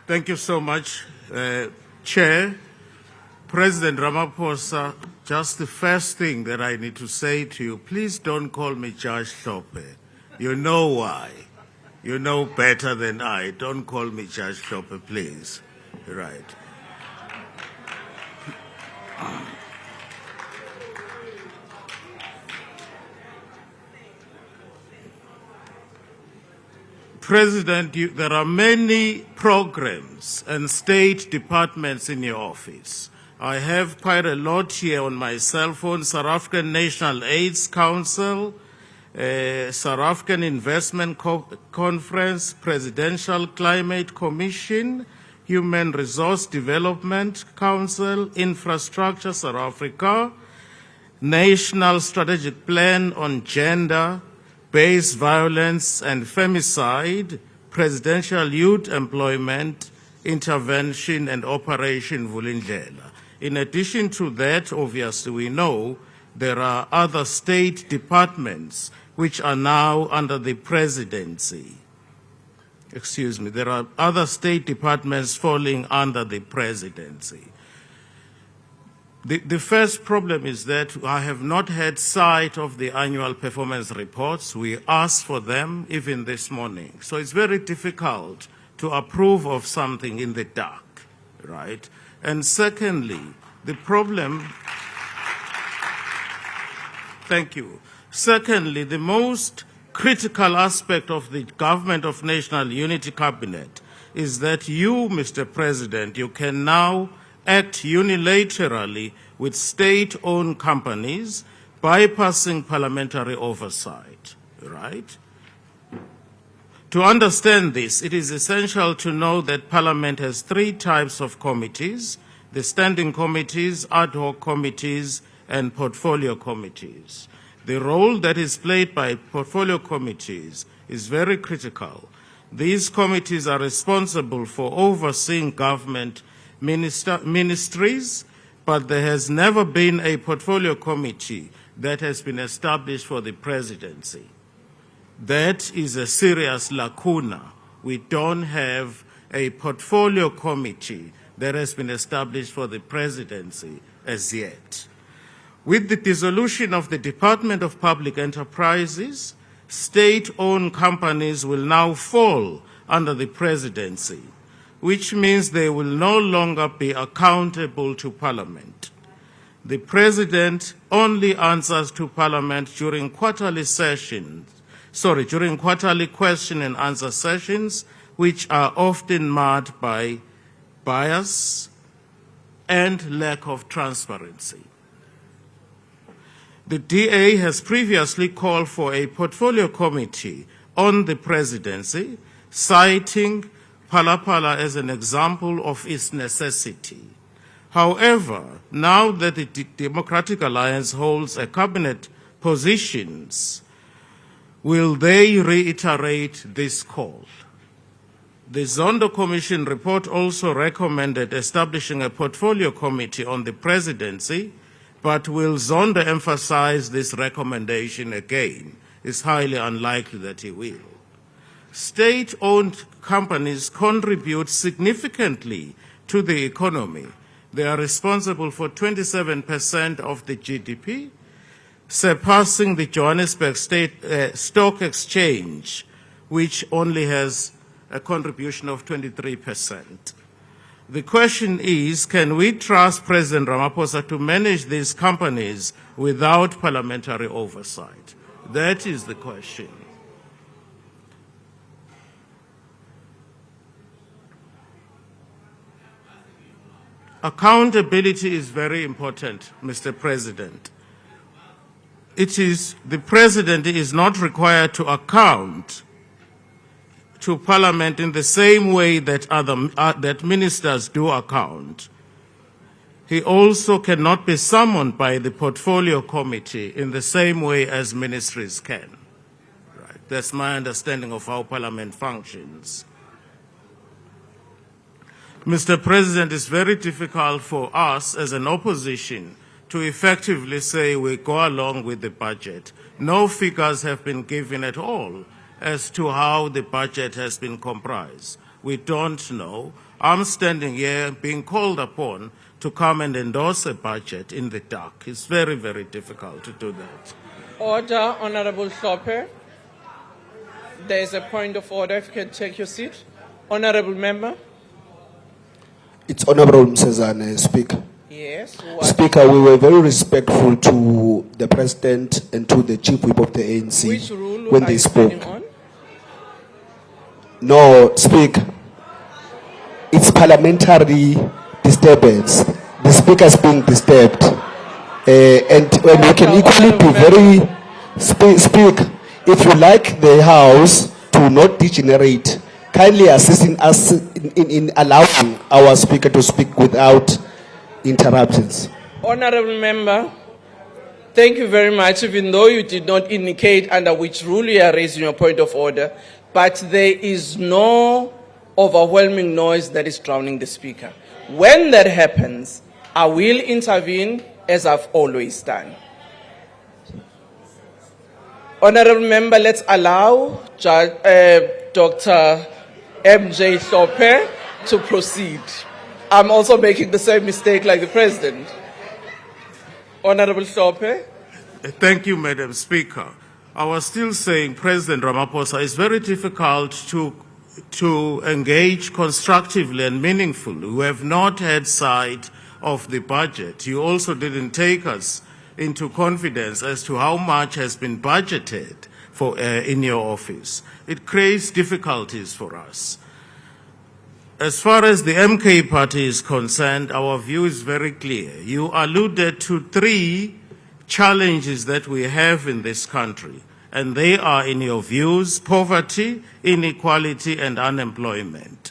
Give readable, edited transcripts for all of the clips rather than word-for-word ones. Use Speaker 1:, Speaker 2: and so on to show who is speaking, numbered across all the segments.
Speaker 1: Thank you so much, Chair. President Ramaphosa, just the first thing that I need to say to you, please don't call me Judge Hlophe. You know why. You know better than I. Don't call me Judge Hlophe, please. Right. President, there are many programs and state departments in your office. I have quite a lot here on my cell phone: South African National AIDS Council, South African Investment Conference, Presidential Climate Commission, Human Resource Development Council, Infrastructure South Africa, National Strategic Plan on Gender-Based Violence and Femicide, Presidential Youth Employment Intervention and Operation Vulindlela. In addition to that, obviously we know there are other state departments which are now under the presidency. Excuse me, there are other state departments falling under the presidency. The first problem is that I have not had sight of the annual performance reports. We asked for them even this morning. So it's very difficult to approve of something in the dark, right? And secondly, the problem, thank you. Secondly, the most critical aspect of the Government of National Unity Cabinet is that you, Mr. President, you can now act unilaterally with state-owned companies, bypassing parliamentary oversight, right? To understand this, it is essential to know that Parliament has three types of committees: the standing committees, ad hoc committees, and portfolio committees. The role that is played by portfolio committees is very critical. These committees are responsible for overseeing government ministries, but there has never been a portfolio committee that has been established for the presidency. That is a serious lacuna. We don't have a portfolio committee that has been established for the presidency as yet. With the dissolution of the Department of Public Enterprises, state-owned companies will now fall under the presidency, which means they will no longer be accountable to Parliament. The President only answers to Parliament during quarterly question and answer sessions, which are often marred by bias and lack of transparency. The DA has previously called for a portfolio committee on the presidency, citing Phala as an example of its necessity. However, now that the Democratic Alliance holds a cabinet positions, will they reiterate this call? The Zondo Commission report also recommended establishing a portfolio committee on the presidency, but will Zondo emphasize this recommendation again? It's highly unlikely that he will. State-owned companies contribute significantly to the economy. They are responsible for 27% of the GDP, surpassing the Johannesburg Stock Exchange, which only has a contribution of 23%. The question is, can we trust President Ramaphosa to manage these companies without parliamentary oversight? That is the question. Accountability is very important, Mr. President. The President is not required to account to Parliament in the same way that that ministers do account. He also cannot be summoned by the Portfolio Committee in the same way as ministries can. Right. That's my understanding of how Parliament functions. Mr. President, it's very difficult for us as an opposition to effectively say we go along with the budget. No figures have been given at all as to how the budget has been comprised. We don't know. I'm standing here being called upon to come and endorse a budget in the dark. It's very, very difficult to do that.
Speaker 2: Order, Honorable Hlophe. There is a point of order. If you can take your seat. Honorable Member.
Speaker 3: It's Honorable Msezane, Speaker.
Speaker 2: Yes.
Speaker 3: Speaker, we were very respectful to the President and to the Chief Whip of the ANC
Speaker 2: Which rule
Speaker 3: when
Speaker 2: are
Speaker 3: they
Speaker 2: you
Speaker 3: spoke.
Speaker 2: standing on?
Speaker 3: No, Speaker. It's parliamentary disturbance. The Speaker is being disturbed. And we can equally be very... Speak, if you like the House to not degenerate, kindly assisting us in allowing our Speaker to speak without interruptions.
Speaker 2: Honorable Member, thank you very much, even though you did not indicate under which rule you are raising your point of order, but there is no overwhelming noise that is drowning the Speaker. When that happens, I will intervene as I've always done. Honorable Member, let's allow Dr. MJ Hlophe to proceed. I'm also making the same mistake like the President. Honorable Hlophe.
Speaker 1: Thank you, Madam Speaker. I was still saying, President Ramaphosa, it's very difficult to engage constructively and meaningfully. We have not had sight of the budget. You also didn't take us into confidence as to how much has been budgeted for in your office. It creates difficulties for us. As far as the MK party is concerned, our view is very clear. You alluded to 3 challenges that we have in this country, and they are, in your views, poverty, inequality, and unemployment.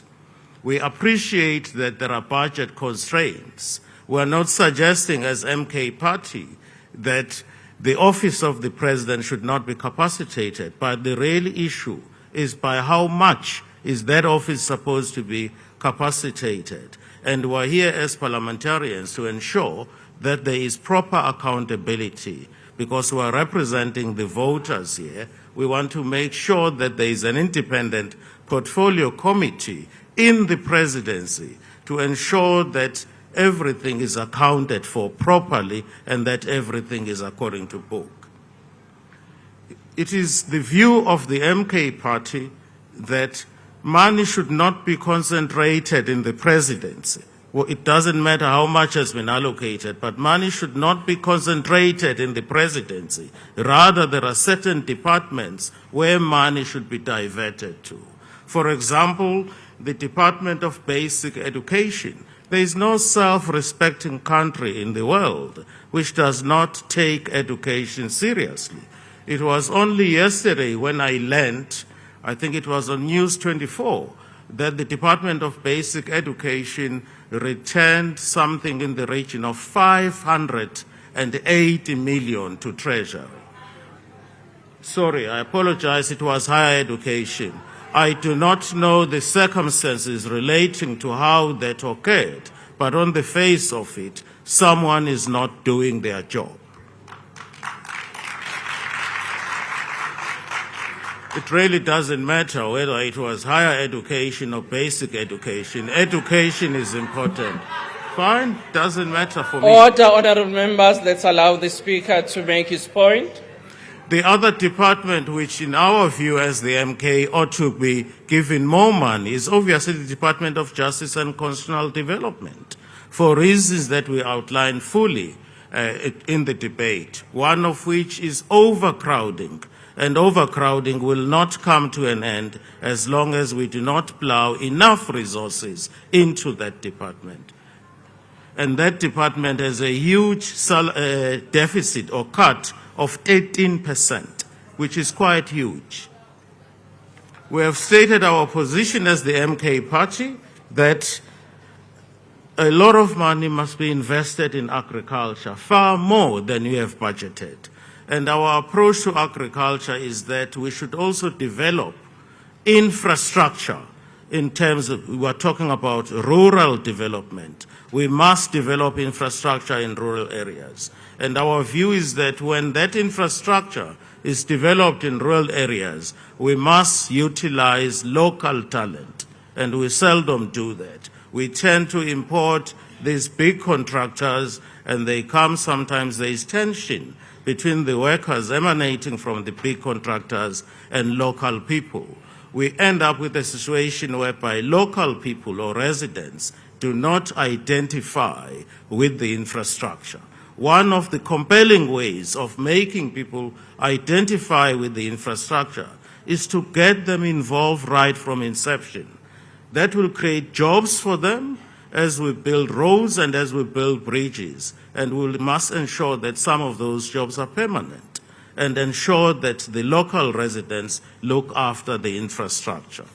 Speaker 1: We appreciate that there are budget constraints. We are not suggesting as MK party that the office of the President should not be capacitated, but the real issue is by how much is that office supposed to be capacitated. And we're here as parliamentarians to ensure that there is proper accountability, because we are representing the voters here. We want to make sure that there is an independent portfolio committee in the Presidency to ensure that everything is accounted for properly and that everything is according to book. It is the view of the MK party that money should not be concentrated in the Presidency. Well, it doesn't matter how much has been allocated, but money should not be concentrated in the Presidency. Rather, there are certain departments where money should be diverted to. For example, the Department of Basic Education. There is no self-respecting country in the world which does not take education seriously. It was only yesterday when I learned, I think it was on News 24, that the Department of Basic Education returned something in the region of 580 million to Treasury. Sorry, I apologize, it was higher education. I do not know the circumstances relating to how that occurred, but on the face of it, someone is not doing their job. It really doesn't matter whether it was higher education or basic education. Education is important. Fine, doesn't matter for me.
Speaker 2: Order, honorable members, let's allow the Speaker to make his point.
Speaker 1: The other department which in our view as the MK ought to be given more money is obviously the Department of Justice and Constitutional Development, for reasons that we outlined fully in the debate, one of which is overcrowding. And overcrowding will not come to an end as long as we do not plow enough resources into that department. And that department has a huge deficit or cut of 18%, which is quite huge. We have stated our position as the MK party that a lot of money must be invested in agriculture, far more than we have budgeted. And our approach to agriculture is that we should also develop infrastructure in terms of, we are talking about rural development. We must develop infrastructure in rural areas. And our view is that when that infrastructure is developed in rural areas, we must utilize local talent and we seldom do that. We tend to import these big contractors, and they come, sometimes there is tension between the workers emanating from the big contractors and local people. We end up with a situation whereby local people or residents do not identify with the infrastructure. One of the compelling ways of making people identify with the infrastructure is to get them involved right from inception. That will create jobs for them as we build roads and as we build bridges. And we must ensure that some of those jobs are permanent and ensure that the local residents look after the infrastructure.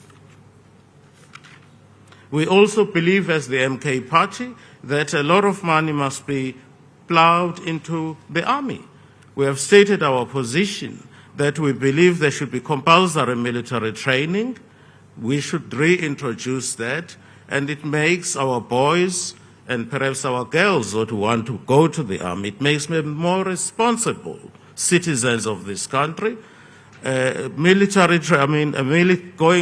Speaker 1: We also believe, as the MK party, that a lot of money must be plowed into the army. We have stated our position that we believe there should be compulsory military training. We should reintroduce that, and it makes our boys and perhaps our girls who want to go to the army, it makes them more responsible citizens of this country. Going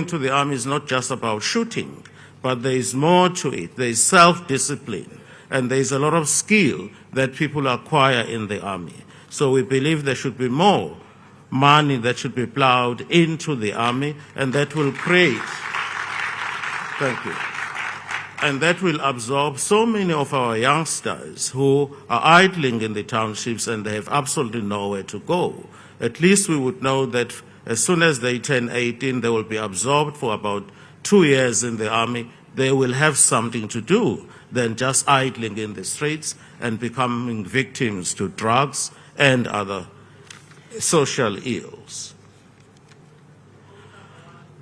Speaker 1: to the army is not just about shooting, but there is more to it. There is self-discipline, and there is a lot of skill that people acquire in the army. So we believe there should be more money that should be plowed into the army, and that will create, thank you, and that will absorb so many of our youngsters who are idling in the townships and they have absolutely nowhere to go. At least we would know that as soon as they turn 18, they will be absorbed for about 2 years in the army. They will have something to do than just idling in the streets and becoming victims to drugs and other social ills.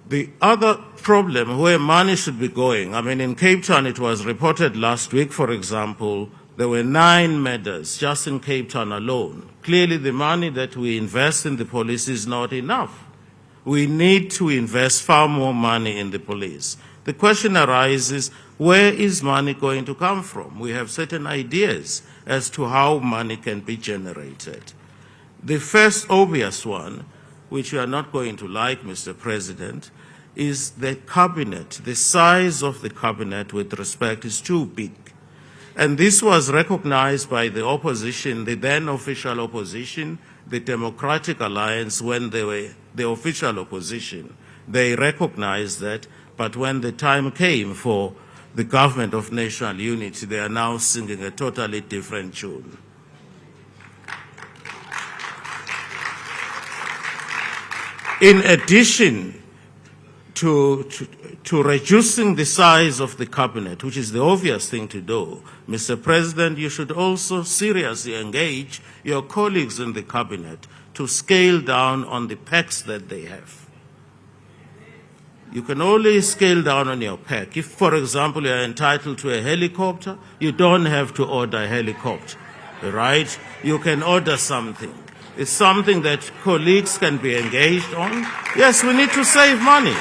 Speaker 1: The other problem where money should be going, in Cape Town it was reported last week, for example, there were 9 murders just in Cape Town alone. Clearly the money that we invest in the police is not enough. We need to invest far more money in the police. The question arises, where is money going to come from? We have certain ideas as to how money can be generated. The first obvious one, which you are not going to like, Mr. President, is the cabinet. The size of the cabinet with respect is too big. And this was recognized by the opposition, the then official opposition, the Democratic Alliance, when they were the official opposition. They recognized that, but when the time came for the government of national unity, they are now singing a totally different tune. In addition to reducing the size of the cabinet, which is the obvious thing to do, Mr. President, you should also seriously engage your colleagues in the cabinet to scale down on the packs that they have. You can only scale down on your pack. If, for example, you are entitled to a helicopter, you don't have to order a helicopter, right? You can order something. It's something that colleagues can be engaged on. Yes, we need to save money.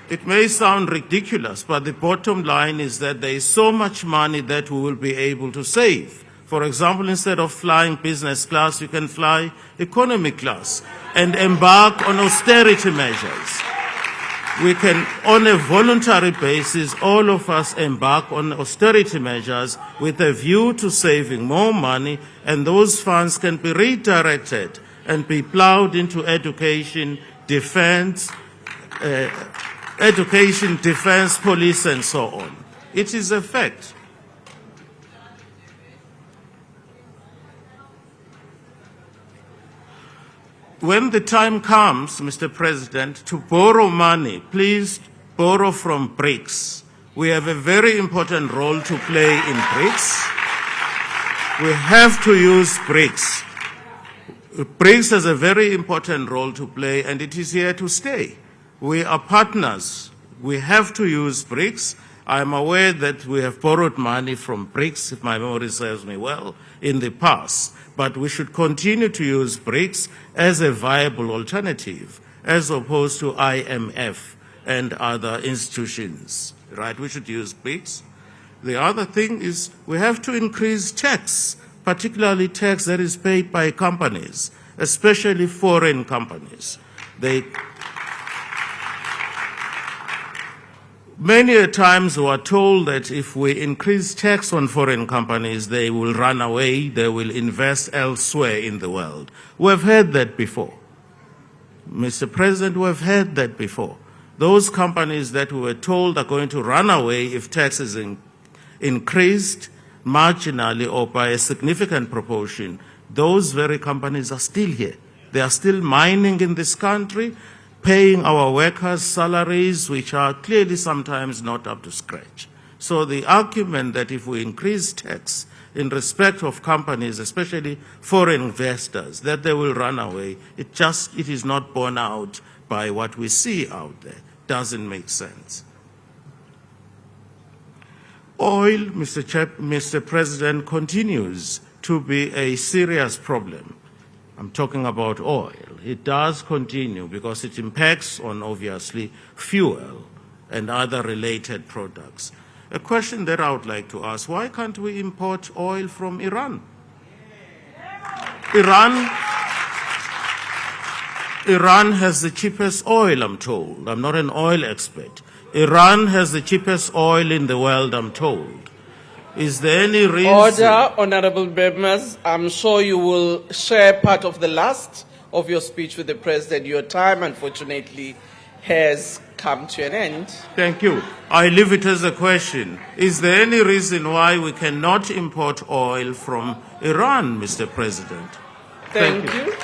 Speaker 1: It may sound ridiculous, but the bottom line is that there is so much money that we will be able to save. For example, instead of flying business class, you can fly economy class and embark on austerity measures. We can, on a voluntary basis, all of us embark on austerity measures with a view to saving more money, and those funds can be redirected and be plowed into education, defense, police, and so on. It is a fact. When the time comes, Mr. President, to borrow money, please borrow from BRICS. We have a very important role to play in BRICS. We have to use BRICS. BRICS has a very important role to play, and it is here to stay. We are partners. We have to use BRICS. I am aware that we have borrowed money from BRICS, if my memory serves me well, in the past. But we should continue to use BRICS as a viable alternative, as opposed to IMF and other institutions, right? We should use BRICS. The other thing is we have to increase tax, particularly tax that is paid by companies, especially foreign companies. Many a times we are told that if we increase tax on foreign companies, they will run away, they will invest elsewhere in the world. We've heard that before. Mr. President, we've heard that before. Those companies that we were told are going to run away if tax is increased marginally or by a significant proportion, those very companies are still here. They are still mining in this country, paying our workers salaries which are clearly sometimes not up to scratch. So the argument that if we increase tax in respect of companies, especially foreign investors, that they will run away, it is not borne out by what we see out there. Doesn't make sense. Oil, Mr. President, continues to be a serious problem. I'm talking about oil. It does continue because it impacts on, obviously, fuel and other related products. A question that I would like to ask, why can't we import oil from Iran? Iran has the cheapest oil, I'm told. I'm not an oil expert. Iran has the cheapest oil in the world, I'm told. Is there any reason?
Speaker 2: Order, honorable members. I'm sure you will share part of the last of your speech with the President. Your time, unfortunately, has come to an end.
Speaker 1: Thank you. I leave it as a question. Is there any reason why we cannot import oil from Iran, Mr. President?
Speaker 2: Thank you.